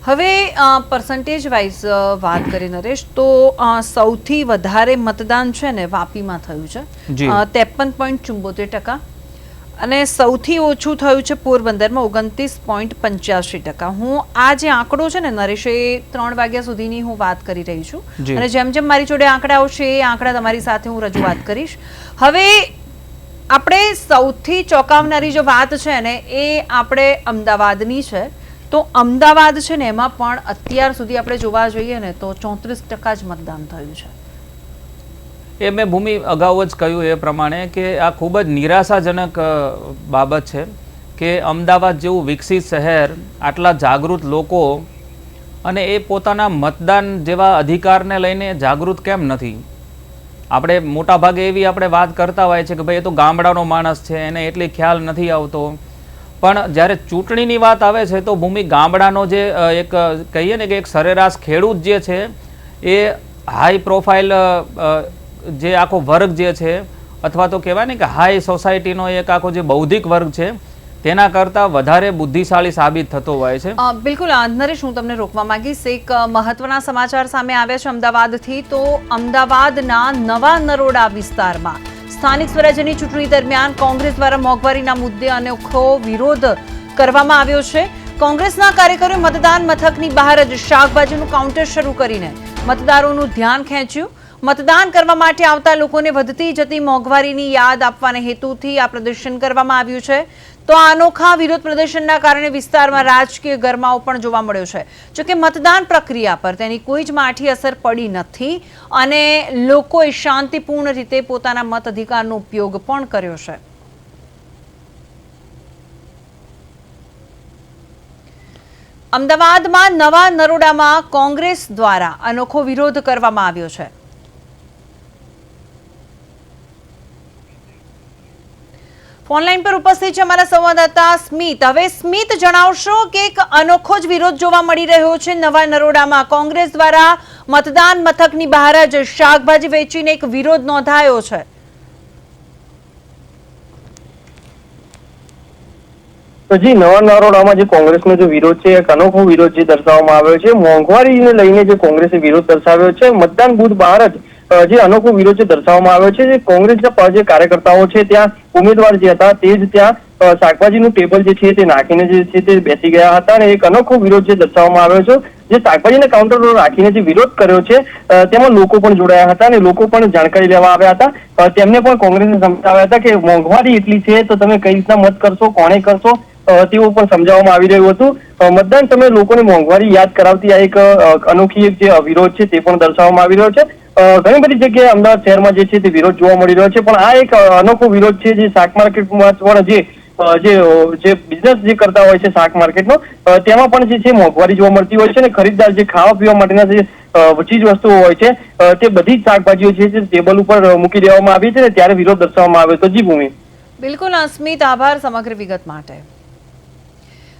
હવે percentage wise વાત કરી નરેશ, તો સૌથી વધારે મતદાન છે ને વાપીમાં થયું છે 53.74%, અને સૌથી ઓછું થયું છે પોરબંદરમાં 29.85%. હું આ જે આંકડો છે ને નરેશ, એ 3 વાગ્યા સુધીની હું વાત કરી રહી છું, અને જેમ જેમ મારી જોડે આંકડા આવશે એ આંકડા તમારી સાથે હું રજૂઆત કરીશ. હવે આપણે સૌથી ચોંકાવનારી જો વાત છે ને એ આપણે અમદાવાદની છે. તો અમદાવાદ છે ને એમાં પણ અત્યાર સુધી આપણે જોવા જોઈએ ને તો 34% જ મતદાન થયું છે. એ મેં ભૂમિ અગાઉ જ કહ્યું એ પ્રમાણે કે આ ખૂબ જ નિરાશાજનક બાબત છે કે અમદાવાદ જેવું વિકસિત શહેર, આટલા જાગૃત લોકો, અને એ પોતાના મતદાન જેવા અધિકારને લઈને જાગૃત કેમ નથી. આપણે મોટાભાગે એવી આપણે વાત કરતા હોય છે કે ભાઈ એ તો ગામડાનો માણસ છે, એને એટલી ખ્યાલ નથી આવતો. પણ જ્યારે ચૂંટણીની વાત આવે છે તો ભૂમિ ગામડાનો જે એક કહીએ ને કે એક સરેરાશ ખેડૂત જે છે એ હાઈ પ્રોફાઇલ જે આખો વર્ગ જે છે, અથવા તો કહેવાય ને કે હાઈ સોસાયટીનો એક આખો જે બૌદ્ધિક વર્ગ છે તેના કરતાં વધારે બુદ્ધિશાળી સાબિત થતો હોય છે. બિલકુલ નરેશ, હું તમને રોકવા માંગીશ. એક મહત્વના સમાચાર સામે આવ્યા છે અમદાવાદથી. તો અમદાવાદના નવા નરોડા વિસ્તારમાં સ્થાનિક સ્વરાજ્યની ચૂંટણી દરમિયાન કોંગ્રેસ દ્વારા મોંઘવારીના મુદ્દે અનોખો વિરોધ કરવામાં આવ્યો છે. કોંગ્રેસના કાર્યકરોએ મતદાન મથકની બહાર જ શાકભાજીનું કાઉન્ટર શરૂ કરીને મતદારોનું ધ્યાન ખેંચ્યું. મતદાન કરવા માટે આવતા લોકોને વધતી જતી મોંઘવારીની યાદ આપવાના હેતુથી આ પ્રદર્શન કરવામાં આવ્યું છે. તો આ અનોખા વિરોધ પ્રદર્શનના કારણે વિસ્તારમાં રાજકીય ગરમાવો પણ જોવા મળ્યો છે. જોકે મતદાન પ્રક્રિયા પર તેની કોઈ જ માઠી અસર પડી નથી, અને લોકોએ શાંતિપૂર્ણ રીતે પોતાના મત અધિકારનો ઉપયોગ પણ કર્યો છે. અમદાવાદમાં નવા નરોડામાં કોંગ્રેસ દ્વારા અનોખો વિરોધ કરવામાં આવ્યો છે. ફોનલાઈન પર ઉપસ્થિત છે અમારા સંવાદદાતા સ્મિત. હવે સ્મિત, જણાવશો કે એક અનોખો જ વિરોધ જોવા મળી રહ્યો છે નવા નરોડામાં. કોંગ્રેસ દ્વારા મતદાન મથકની બહાર જ શાકભાજી વેચીને એક વિરોધ નોંધાયો છે. જી, નવા નરોડામાં જે કોંગ્રેસનો જે વિરોધ છે એક અનોખો વિરોધ જે દર્શાવવામાં આવ્યો છે. મોંઘવારીને લઈને જે કોંગ્રેસે વિરોધ દર્શાવ્યો છે, મતદાન બૂથ બહાર જ જે અનોખો વિરોધ જે દર્શાવવામાં આવ્યો છે. જે કોંગ્રેસના જે કાર્યકર્તાઓ છે ત્યાં ઉમેદવાર જે હતા તે જ ત્યાં શાકભાજીનું ટેબલ જે છે તે નાખીને જે છે તે બેસી ગયા હતા, અને એક અનોખો વિરોધ જે દર્શાવવામાં આવ્યો છે. જે શાકભાજીના કાઉન્ટર રાખીને જે વિરોધ કર્યો છે તેમાં લોકો પણ જોડાયા હતા, અને લોકો પણ જાણકારી લેવા આવ્યા હતા. તેમને પણ કોંગ્રેસને સમજાવ્યા હતા કે મોંઘવારી એટલી છે તો તમે કઈ રીતના મત કરશો, કોણે કરશો, તેવું પણ સમજાવવામાં આવી રહ્યું હતું. મતદાન સમયે લોકોને મોંઘવારી યાદ કરાવતી આ એક અનોખી એક જે વિરોધ છે તે પણ દર્શાવવામાં આવી રહ્યો છે. ઘણી બધી જગ્યાએ અમદાવાદ શહેરમાં જે છે તે વિરોધ જોવા મળી રહ્યો છે, પણ આ એક અનોખો વિરોધ છે જે શાક માર્કેટમાં પણ જે બિઝનેસ જે કરતા હોય છે શાક માર્કેટનો, તેમાં પણ જે છે મોંઘવારી જોવા મળતી હોય છે, અને ખરીદદાર જે ખાવા પીવા માટેના જે ચીજ વસ્તુઓ હોય છે તે બધી જ શાકભાજીઓ છે જે ટેબલ ઉપર મૂકી દેવામાં આવી છે, ત્યારે વિરોધ દર્શાવવામાં આવ્યો હતો. જી ભૂમિ. બિલકુલ સ્મિત, આભાર સમગ્ર વિગત માટે.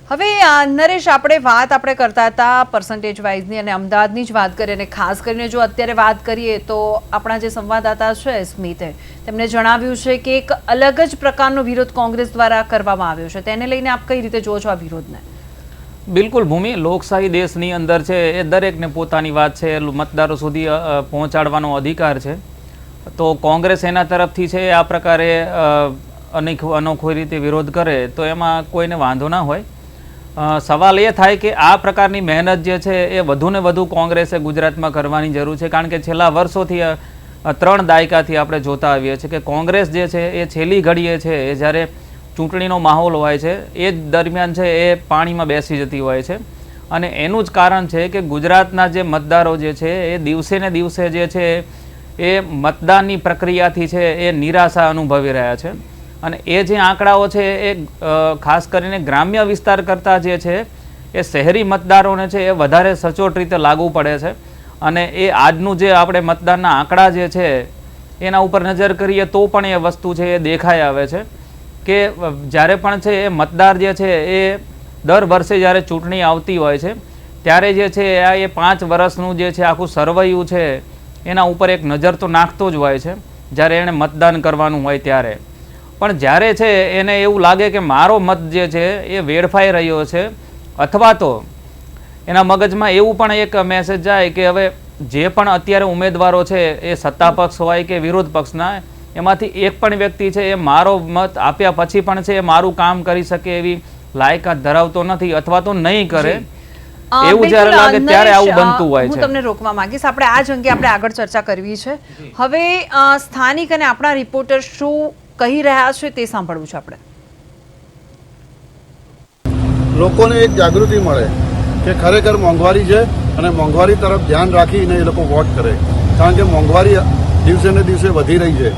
હવે નરેશ, આપણે કરતા હતા પર્સન્ટેજ વાઇઝની અને અમદાવાદની જ વાત કરીએ, અને ખાસ કરીને જો અત્યારે વાત કરીએ તો આપણા જે સંવાદદાતા છે સ્મિતે, તેમણે જણાવ્યું છે કે એક અલગ જ પ્રકારનો વિરોધ કોંગ્રેસ દ્વારા કરવામાં આવ્યો છે. તેને લઈને આપ કઈ રીતે જોવો છો આ વિરોધને? બિલકુલ ભૂમિ, લોકશાહી દેશની અંદર છે એ દરેકને પોતાની વાત છે મતદારો સુધી પહોંચાડવાનો અધિકાર છે. તો કોંગ્રેસ એના તરફથી છે આ પ્રકારે અનોખી રીતે વિરોધ કરે તો એમાં કોઈને વાંધો ના હોય. સવાલ એ થાય કે આ પ્રકારની મહેનત જે છે એ વધુને વધુ કોંગ્રેસે ગુજરાતમાં કરવાની જરૂર છે, કારણ કે છેલ્લા વર્ષોથી 3 દાયકાથી આપણે જોતા આવીએ છીએ કે કોંગ્રેસ જે છે એ છેલ્લી ઘડીએ છે એ જ્યારે ચૂંટણીનો માહોલ હોય છે એ જ દરમિયાન છે એ પાણીમાં બેસી જતી હોય છે. અને એનું જ કારણ છે કે ગુજરાતના જે મતદારો જે છે એ દિવસે ને દિવસે જે છે એ મતદાનની પ્રક્રિયાથી છે એ નિરાશા અનુભવી રહ્યા છે. અને એ જે આંકડાઓ છે એ ખાસ કરીને ગ્રામ્ય વિસ્તાર કરતાં જે છે એ શહેરી મતદારોને છે એ વધારે સચોટ રીતે લાગુ પડે છે. અને એ આજનું જે આપણે મતદાનના આંકડા જે છે એના ઉપર નજર કરીએ તો પણ એ વસ્તુ છે એ દેખાઈ આવે છે કે જ્યારે પણ છે એ મતદાર જે છે એ દર વર્ષે જ્યારે ચૂંટણી આવતી હોય છે ત્યારે જે છે એ 5 વર્ષનું જે છે આખું સર્વૈયું છે એના ઉપર એક નજર તો નાખતો જ હોય છે જ્યારે એણે મતદાન કરવાનું હોય ત્યારે. પણ જ્યારે છે એને એવું લાગે કે મારો મત જે છે એ વેડફાઈ રહ્યો છે, અથવા તો એના મગજમાં એવું પણ એક મેસેજ જાય કે હવે જે પણ અત્યારે ઉમેદવારો છે એ સત્તા પક્ષ હોય કે વિરોધ પક્ષના, એમાંથી એક પણ વ્યક્તિ છે એ મારો મત આપ્યા પછી પણ છે એ મારું કામ કરી શકે એવી લાયકાત ધરાવતો નથી અથવા તો નહીં કરે. એવું જ્યારે બિલકુલ, લાગે ત્યારે આવું નરેશ, બનતું હોય હું છે. તમને રોકવા માંગીશ. આપણે આ જ અંગે આપણે આગળ ચર્ચા કરવી છે. હવે સ્થાનિક અને આપણા રિપોર્ટર શું કહી રહ્યા છે તે સાંભળવું છે આપણે. લોકોને એક જાગૃતિ મળે કે ખરેખર મોંઘવારી છે અને મોંઘવારી તરફ ધ્યાન રાખીને એ લોકો વોટ કરે, કારણ કે મોંઘવારી દિવસે ને દિવસે વધી રહી છે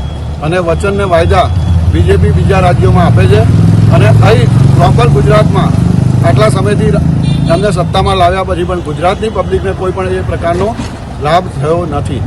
અને વચન ને વાયદા બીજેપી બીજા રાજ્યોમાં આપે છે અને અહીં પ્રોપર ગુજરાતમાં આટલા સમયથી એમને સત્તામાં લાવ્યા પછી પણ ગુજરાતની પબ્લિકને કોઈ પણ એ પ્રકારનો લાભ થયો નથી.